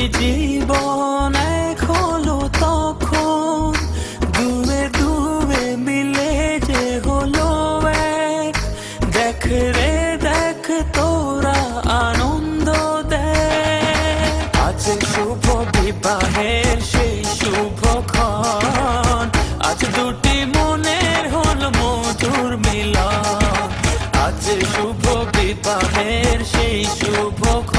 জীবন এক হলো তখন, দুয়ে দুয়ে মিলে যে হলো এক। দেখ রে দেখ তোরা আনন্দ দেখ, আজ শুভ বিবাহের সেই শুভক্ষণ, আজ দুটি মনের হলো মধুর মিলন। আজ শুভ বিবাহের সেই শুভক্ষণ,